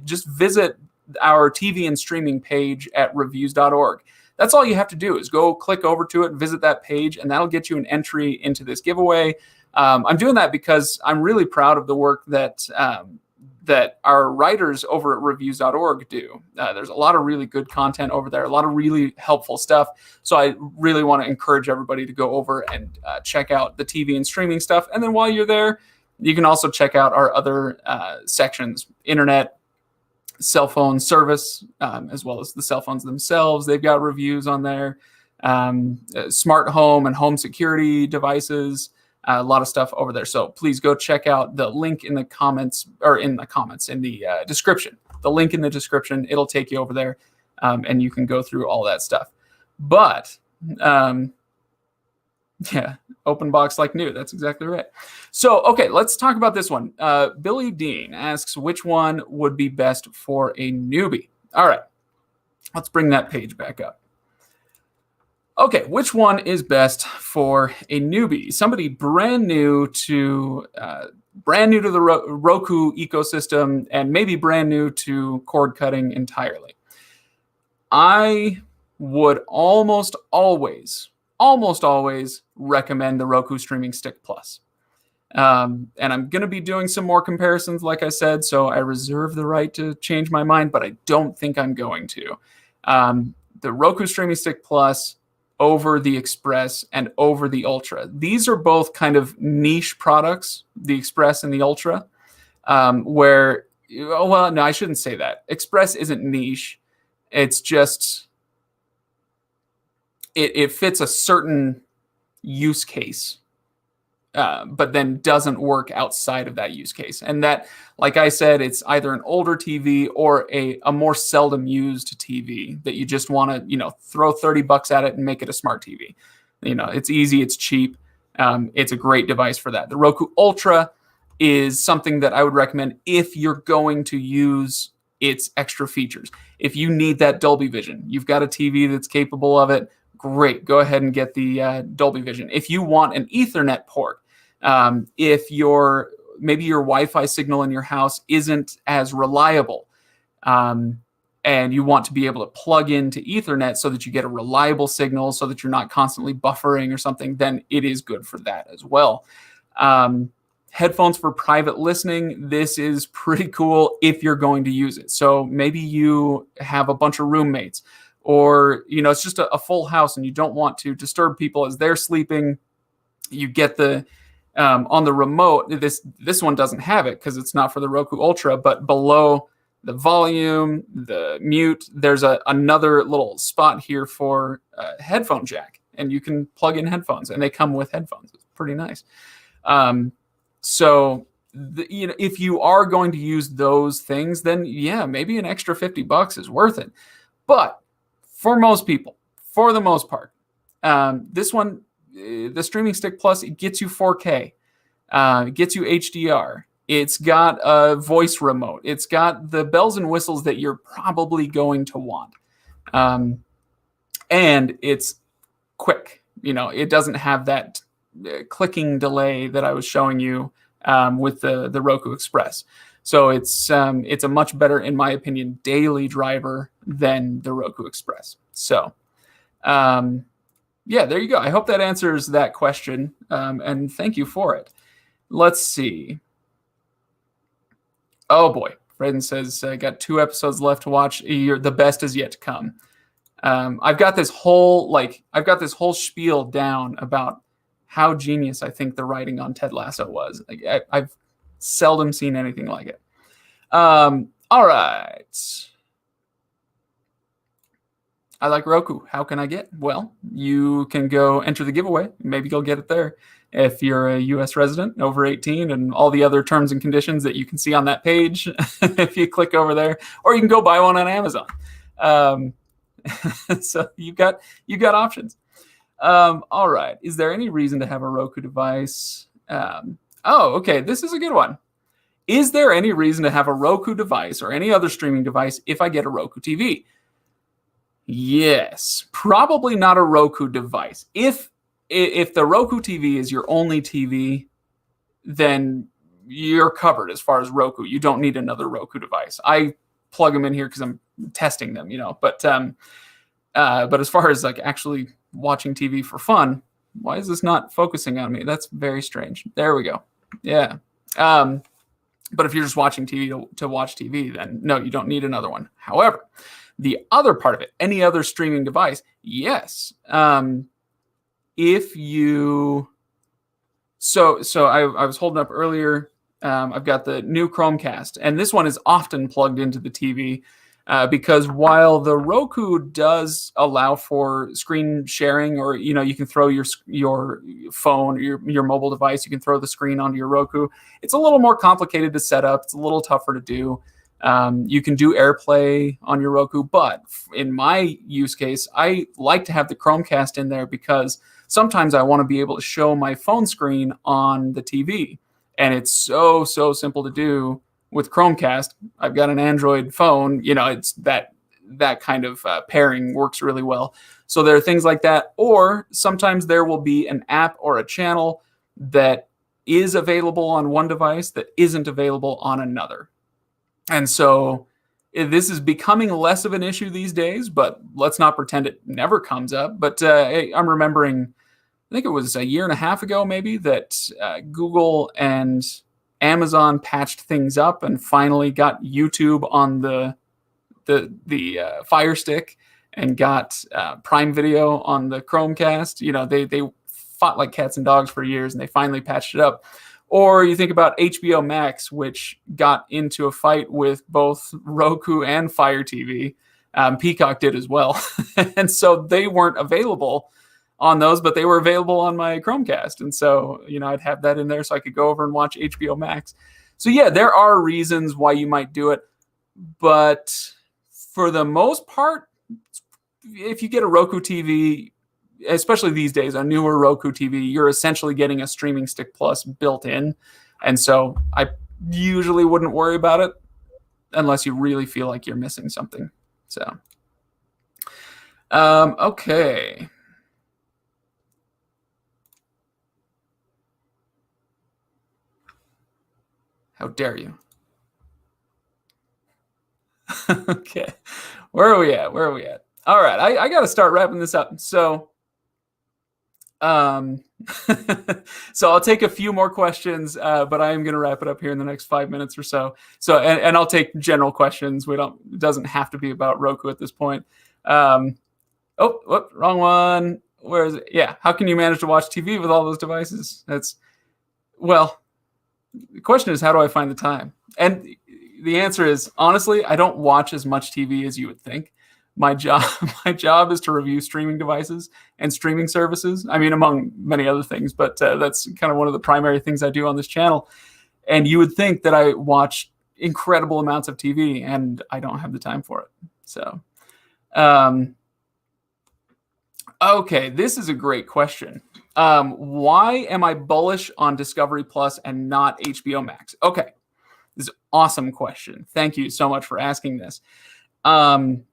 just visit our TV and streaming page at reviews.org. That's all you have to do is go click over to it, visit that page, and that'll get you an entry into this giveaway. I'm doing that because I'm really proud of the work that our writers over at reviews.org do. There's a lot of really good content over there, a lot of really helpful stuff. So I really want to encourage everybody to go over and check out the TV and streaming stuff. And then while you're there, you can also check out our other sections, internet, cell phone service, as well as the cell phones themselves. They've got reviews on there, smart home and home security devices, a lot of stuff over there. So please go check out the link in the comments, in the description. The link in the description, it'll take you over there, and you can go through all that stuff. But yeah, open box like new. That's exactly right. So, okay, let's talk about this one. Billy Dean asks, which one would be best for a newbie? All right, let's bring that page back up. Okay, which one is best for a newbie? Somebody brand new to the Roku ecosystem, and maybe brand new to cord cutting entirely. I would almost always recommend the Roku Streaming Stick Plus. And I'm going to be doing some more comparisons, like I said, so I reserve the right to change my mind, but I don't think I'm going to. The Roku Streaming Stick Plus over the Express and over the Ultra. These are both kind of niche products, the Express and the Ultra, where, well, no, I shouldn't say that. Express isn't niche. It's just, it fits a certain use case, but then doesn't work outside of that use case. And that, like I said, it's either an older TV or a more seldom used TV that you just want to, throw $30 at it and make it a smart TV. It's easy, it's cheap. It's a great device for that. The Roku Ultra is something that I would recommend if you're going to use its extra features. If you need that Dolby Vision, you've got a TV that's capable of it, great. Go ahead and get the Dolby Vision. If you want an Ethernet port, if maybe your Wi-Fi signal in your house isn't as reliable, and you want to be able to plug into Ethernet so that you get a reliable signal, so that you're not constantly buffering or something, then it is good for that as well. Headphones for private listening. This is pretty cool if you're going to use it. So maybe you have a bunch of roommates, or it's just a full house and you don't want to disturb people as they're sleeping. You get the on the remote. This one doesn't have it because it's not for the Roku Ultra, but below the volume, the mute, there's another little spot here for a headphone jack, and you can plug in headphones, and they come with headphones. It's pretty nice. So if you are going to use those things, then yeah, maybe an extra $50 is worth it. But for most people, for the most part, this one, the Streaming Stick Plus, it gets you 4K, it gets you HDR. It's got a voice remote. It's got the bells and whistles that you're probably going to want. And it's quick. It doesn't have that clicking delay that I was showing you with the Roku Express. So it's a much better, in my opinion, daily driver than the Roku Express. So yeah, there you go. I hope that answers that question, and thank you for it. Let's see. Oh boy, Braden says, I got 2 episodes left to watch. The best is yet to come. I've got this whole spiel down about how genius I think the writing on Ted Lasso was. I've seldom seen anything like it. All right. I like Roku. How can I get? Well, you can go enter the giveaway. Maybe you'll get it there if you're a U.S. resident over 18, and all the other terms and conditions that you can see on that page if you click over there. Or you can go buy one on Amazon. Um, so you got options. All right. Is there any reason to have a Roku device? Okay. This is a good one. Is there any reason to have a Roku device or any other streaming device if I get a Roku TV? Yes, probably not a Roku device. If the Roku TV is your only TV, then you're covered as far as Roku. You don't need another Roku device. I plug them in here because I'm testing them, But as far as like actually watching TV for fun, why is this not focusing on me? That's very strange. There we go. Yeah. But if you're just watching TV to watch TV, then no, you don't need another one. However, the other part of it, any other streaming device, yes. If you, so I was holding up earlier. I've got the new Chromecast, and this one is often plugged into the TV because while the Roku does allow for screen sharing, or you can throw your phone, your mobile device, you can throw the screen onto your Roku. It's a little more complicated to set up. It's a little tougher to do. You can do AirPlay on your Roku, but in my use case, I like to have the Chromecast in there because sometimes I want to be able to show my phone screen on the TV. And it's so simple to do with Chromecast. I've got an Android phone, it's that kind of pairing works really well. So there are things like that. Or sometimes there will be an app or a channel that is available on one device that isn't available on another. And so this is becoming less of an issue these days, but let's not pretend it never comes up. But I'm remembering, I think it was a year and a half ago, maybe, that Google and Amazon patched things up and finally got YouTube on the Fire Stick and got Prime Video on the Chromecast. They fought like cats and dogs for years, and they finally patched it up. Or you think about HBO Max, which got into a fight with both Roku and Fire TV. Peacock did as well. And so they weren't available on those, but they were available on my Chromecast. And so, I'd have that in there so I could go over and watch HBO Max. So yeah, there are reasons why you might do it. But for the most part, if you get a Roku TV, especially these days, a newer Roku TV, you're essentially getting a Streaming Stick Plus built in. And so I usually wouldn't worry about it unless you really feel like you're missing something. So, okay. How dare you? Okay. Where are we at? All right. I got to start wrapping this up. So, so I'll take a few more questions, but I am going to wrap it up here in the next 5 minutes or so. So, and I'll take general questions. It doesn't have to be about Roku at this point. Wrong one. Where is it? Yeah. How can you manage to watch TV with all those devices? Well, the question is, how do I find the time? And the answer is, honestly, I don't watch as much TV as you would think. My job is to review streaming devices and streaming services. I mean, among many other things, but that's kind of one of the primary things I do on this channel. And you would think that I watch incredible amounts of TV, and I don't have the time for it. So, okay, this is a great question. Why am I bullish on Discovery Plus and not HBO Max? Okay, this is an awesome question. Thank you so much for asking this. I'm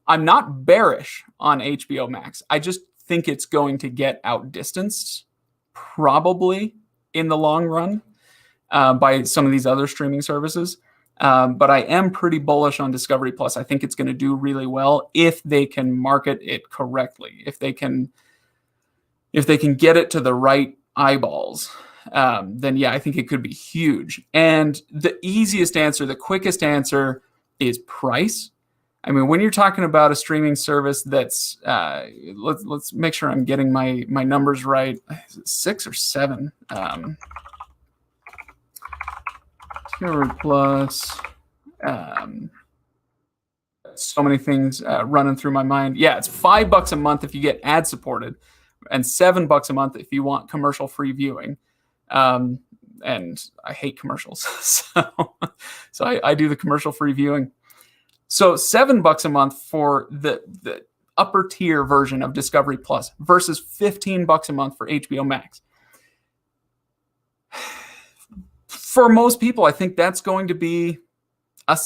not bearish on HBO Max. I just think it's going to get outdistanced, probably in the long run, by some of these other streaming services. But I am pretty bullish on Discovery Plus. I think it's going to do really well if they can market it correctly. If they can get it to the right eyeballs, then yeah, I think it could be huge. And the easiest answer, the quickest answer, is price. I mean, when you're talking about a streaming service that's let's make sure I'm getting my numbers right. Is it 6 or 7? Discovery Plus. So many things running through my mind. Yeah, it's $5 a month if you get ad supported, and $7 a month if you want commercial free viewing. And I hate commercials, so I do the commercial free viewing. So $7 a month for the upper tier version of Discovery Plus versus $15 a month for HBO Max. For most people, I think that's going to be a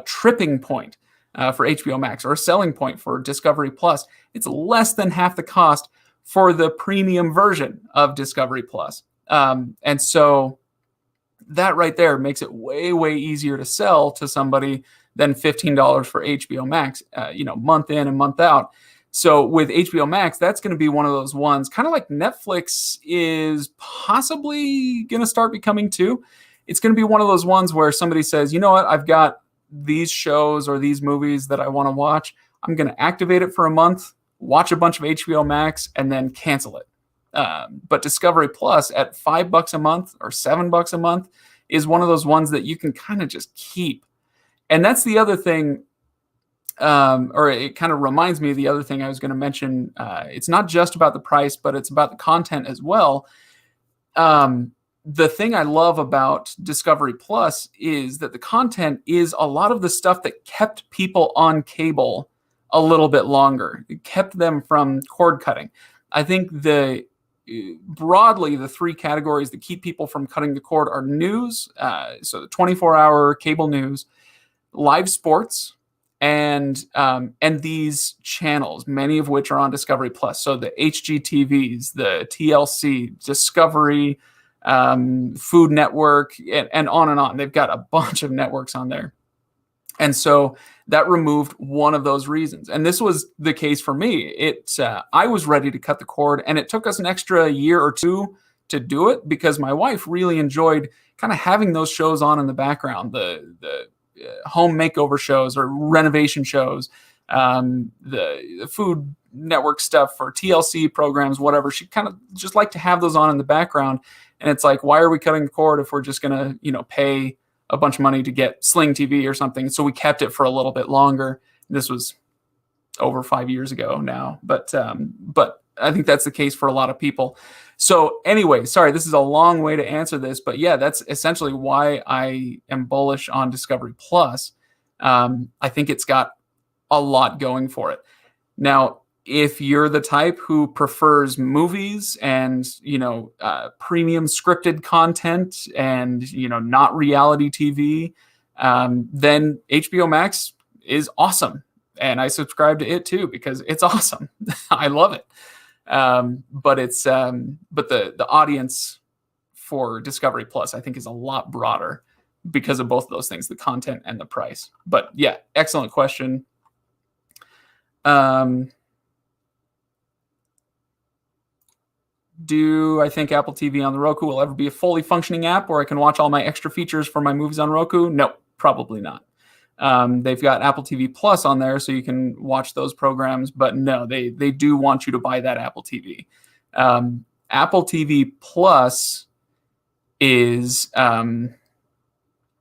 tripping point for HBO Max, or a selling point for Discovery Plus. It's less than half the cost for the premium version of Discovery Plus. And so that right there makes it way, way easier to sell to somebody than $15 for HBO Max, month in and month out. So with HBO Max, that's going to be one of those ones, kind of like Netflix is possibly going to start becoming too. It's going to be one of those ones where somebody says, you know what, I've got these shows or these movies that I want to watch. I'm going to activate it for a month, watch a bunch of HBO Max, and then cancel it. But Discovery Plus at $5 a month or $7 a month is one of those ones that you can kind of just keep. And that's the other thing, or it kind of reminds me of the other thing I was going to mention. It's not just about the price, but it's about the content as well. The thing I love about Discovery Plus is that the content is a lot of the stuff that kept people on cable a little bit longer. It kept them from cord cutting. I think broadly, the three categories that keep people from cutting the cord are news, so the 24-hour cable news, live sports, and these channels, many of which are on Discovery Plus. So the HGTVs, the TLC, Discovery, Food Network, and on and on. They've got a bunch of networks on there. And so that removed one of those reasons. And this was the case for me. I was ready to cut the cord, and it took us an extra year or two to do it because my wife really enjoyed kind of having those shows on in the background, the home makeover shows or renovation shows, the Food Network stuff for TLC programs, whatever. She kind of just liked to have those on in the background. And it's like, why are we cutting the cord if we're just going to, pay a bunch of money to get Sling TV or something? So we kept it for a little bit longer. This was over 5 years ago now, but I think that's the case for a lot of people. So anyway, sorry, this is a long way to answer this, but yeah, that's essentially why I am bullish on Discovery Plus. I think it's got a lot going for it. Now, if you're the type who prefers movies and, premium scripted content and, not reality TV, then HBO Max is awesome. And I subscribe to it too, because it's awesome. I love it. But the audience for Discovery Plus, I think, is a lot broader because of both of those things, the content and the price. But yeah, excellent question. Do I think Apple TV on the Roku will ever be a fully functioning app where I can watch all my extra features for my movies on Roku? No, probably not. They've got Apple TV Plus on there, so you can watch those programs. But no, they do want you to buy that Apple TV. Apple TV Plus is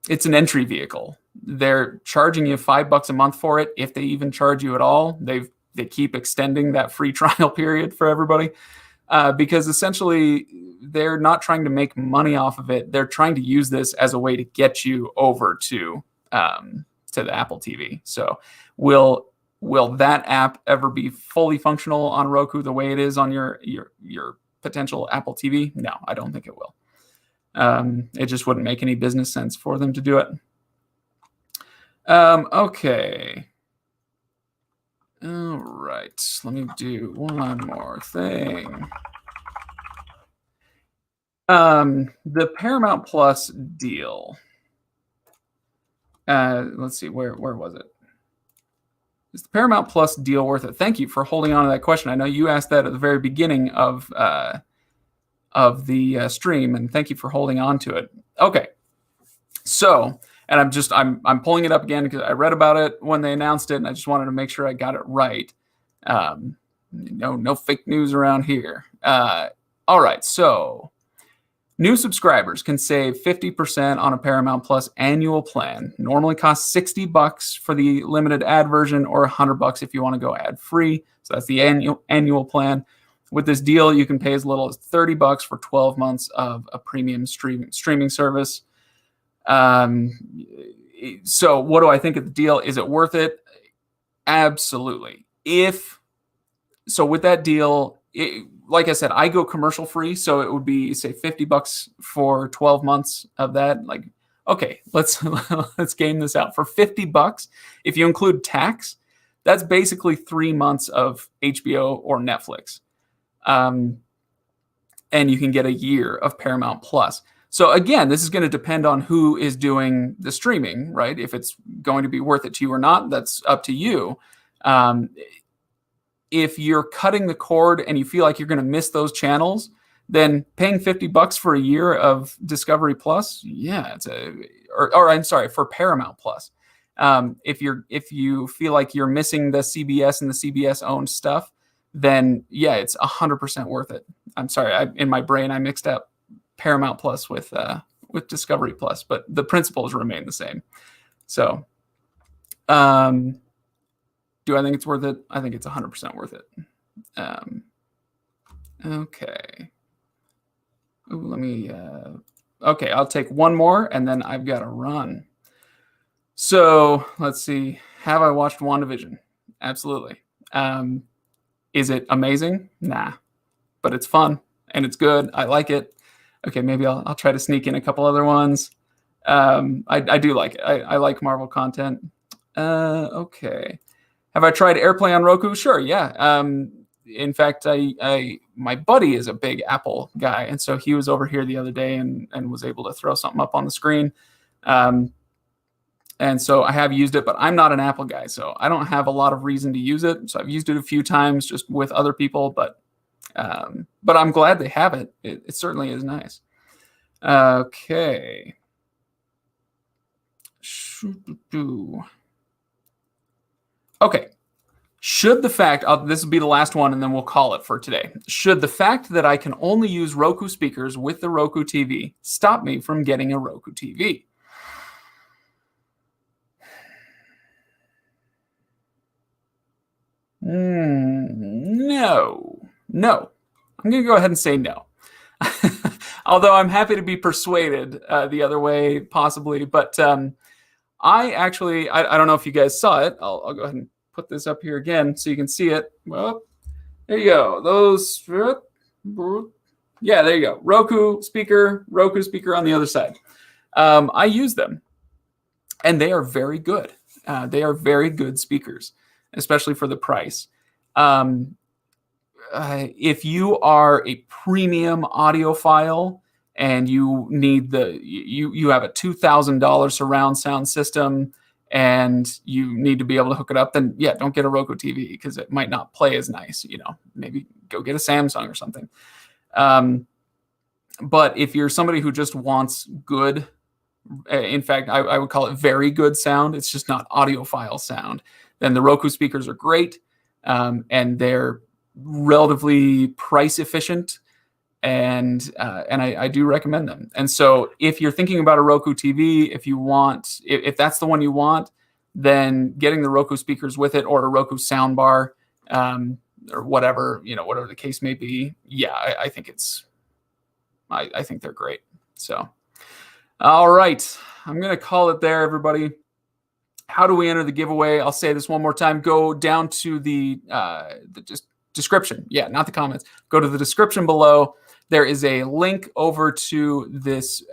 it's an entry vehicle. They're charging you $5 a month for it, if they even charge you at all. They keep extending that free trial period for everybody. Because essentially they're not trying to make money off of it. They're trying to use this as a way to get you over to the Apple TV. So will that app ever be fully functional on Roku the way it is on your potential Apple TV? No, I don't think it will. It just wouldn't make any business sense for them to do it. Okay. All right, let me do one more thing. The Paramount Plus deal. Let's see, where was it? Is the Paramount Plus deal worth it? Thank you for holding on to that question. I know you asked that at the very beginning of the stream, and thank you for holding on to it. Okay, so. And I'm pulling it up again because I read about it when they announced it, and I just wanted to make sure I got it right. No fake news around here. All right, so new subscribers can save 50% on a Paramount Plus annual plan. Normally costs $60 for the limited ad version, or $100 if you want to go ad free. So that's the annual plan. With this deal, you can pay as little as $30 for 12 months of a premium streaming service. So what do I think of the deal? Is it worth it? Absolutely. So with that deal, like I said, I go commercial free, so it would be, say, $50 for 12 months of that. Like, okay, let's game this out. For $50, if you include tax, that's basically 3 months of HBO or Netflix. And you can get a year of Paramount Plus. So again, this is going to depend on who is doing the streaming, right? If it's going to be worth it to you or not, that's up to you. If you're cutting the cord and you feel like you're going to miss those channels, then paying $50 for a year of Discovery Plus, yeah, I'm sorry, for Paramount Plus. If you feel like you're missing the CBS and the CBS owned stuff, then yeah, it's 100% worth it. I'm sorry, in my brain I mixed up Paramount Plus with Discovery Plus, but the principles remain the same. So, do I think it's worth it? I think it's 100% worth it. Okay. Ooh, okay, I'll take one more and then I've got to run. So let's see. Have I watched WandaVision? Absolutely. Is it amazing? Nah, but it's fun and it's good. I like it. Okay, maybe I'll try to sneak in a couple other ones. I do like it. I like Marvel content. Okay. Have I tried AirPlay on Roku? Sure, yeah. In fact, my buddy is a big Apple guy, and so he was over here the other day and was able to throw something up on the screen. And so I have used it, but I'm not an Apple guy, so I don't have a lot of reason to use it. So I've used it a few times just with other people, but I'm glad they have it. It certainly is nice. Okay. Okay. Should the fact, this will be the last one and then we'll call it for today. Should the fact that I can only use Roku speakers with the Roku TV stop me from getting a Roku TV? No. I'm going to go ahead and say no. Although I'm happy to be persuaded the other way, possibly. But I don't know if you guys saw it. I'll go ahead and put this up here again so you can see it. Well, there you go. Yeah, there you go. Roku speaker on the other side. I use them, and they are very good. They are very good speakers, especially for the price. If you are a premium audiophile and you need you have a $2,000 surround sound system and you need to be able to hook it up, then yeah, don't get a Roku TV because it might not play as nice. Maybe go get a Samsung or something. But if you're somebody who just wants good, in fact, I would call it very good sound, it's just not audiophile sound, then the Roku speakers are great, and they're relatively price efficient, and I do recommend them. And so if you're thinking about a Roku TV, if that's the one you want, then getting the Roku speakers with it or a Roku soundbar, or whatever the case may be, yeah, I think I think they're great. So, all right, I'm going to call it there, everybody. How do we enter the giveaway? I'll say this one more time. Go down to the description. Yeah, not the comments. Go to the description below. There is a link over to this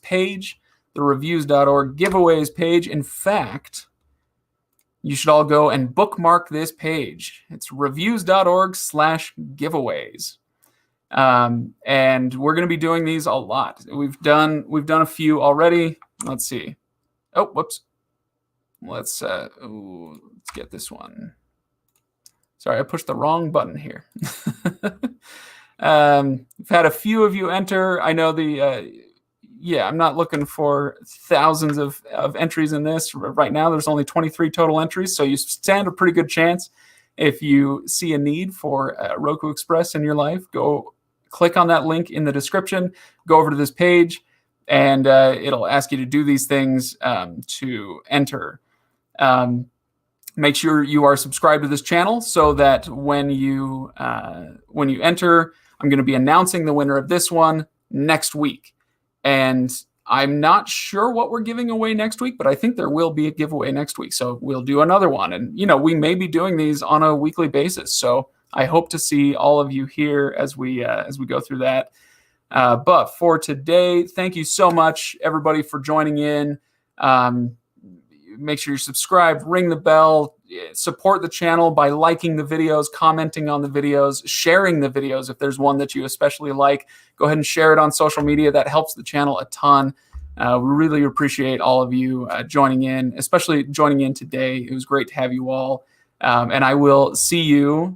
page, the Reviews.org giveaways page. In fact, you should all go and bookmark this page. It's Reviews.org/giveaways. And we're going to be doing these a lot. We've done a few already. Let's see. Oh, whoops. Let's get this one. Sorry, I pushed the wrong button here. We've had a few of you enter. I know I'm not looking for thousands of entries in this. Right now, there's only 23 total entries, so you stand a pretty good chance. If you see a need for Roku Express in your life, go click on that link in the description, go over to this page, and it'll ask you to do these things to enter. Make sure you are subscribed to this channel so that when you enter, I'm going to be announcing the winner of this one next week. And I'm not sure what we're giving away next week, but I think there will be a giveaway next week. So we'll do another one. And, we may be doing these on a weekly basis. So I hope to see all of you here as we go through that. But for today, thank you so much, everybody, for joining in. Make sure you subscribe, ring the bell, support the channel by liking the videos, commenting on the videos, sharing the videos. If there's one that you especially like, go ahead and share it on social media. That helps the channel a ton. We really appreciate all of you joining in, especially joining in today. It was great to have you all. And I will see you